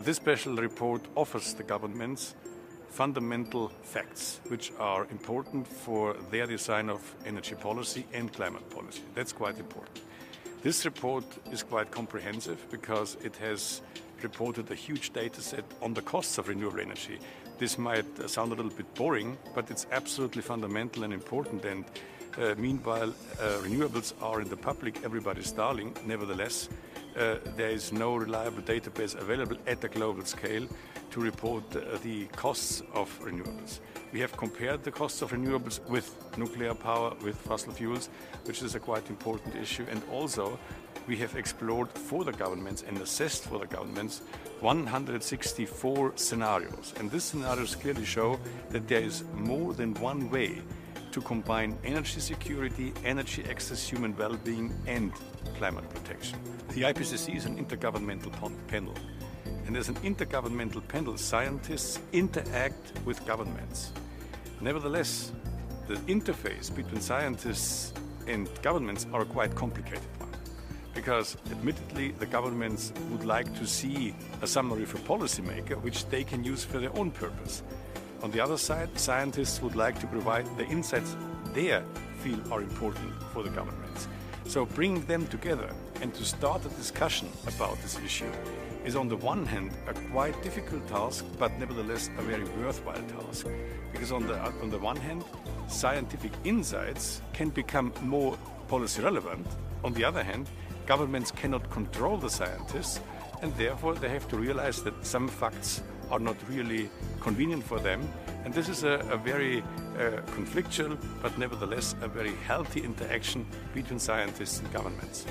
This special report offers the governments fundamental facts which are important for their design of energy policy and climate policy. That's quite important. This report is quite comprehensive because it has reported a huge data set on the costs of renewable energy. This might sound a little bit boring, but it's absolutely fundamental and important. And meanwhile, renewables are in the public, everybody's darling. Nevertheless, there is no reliable database available at a global scale to report the costs of renewables. We have compared the costs of renewables with nuclear power, with fossil fuels, which is a quite important issue. And also, we have explored for the governments and assessed for the governments 164 scenarios. And these scenarios clearly show that there is more than one way to combine energy security, energy access, human well-being and climate protection. The IPCC is an intergovernmental panel. And as an intergovernmental panel, scientists interact with governments. Nevertheless, the interface between scientists and governments are a quite complicated one. Because admittedly, the governments would like to see a summary for policymaker, which they can use for their own purpose. On the other side, scientists would like to provide the insights they feel are important for the governments. So bringing them together and to start a discussion about this issue is on the one hand a quite difficult task, but nevertheless a very worthwhile task. Because on the one hand, scientific insights can become more policy relevant. On the other hand, governments cannot control the scientists, and therefore they have to realize that some facts are not really convenient for them. And this is a very conflictual, but nevertheless a very healthy interaction between scientists and governments.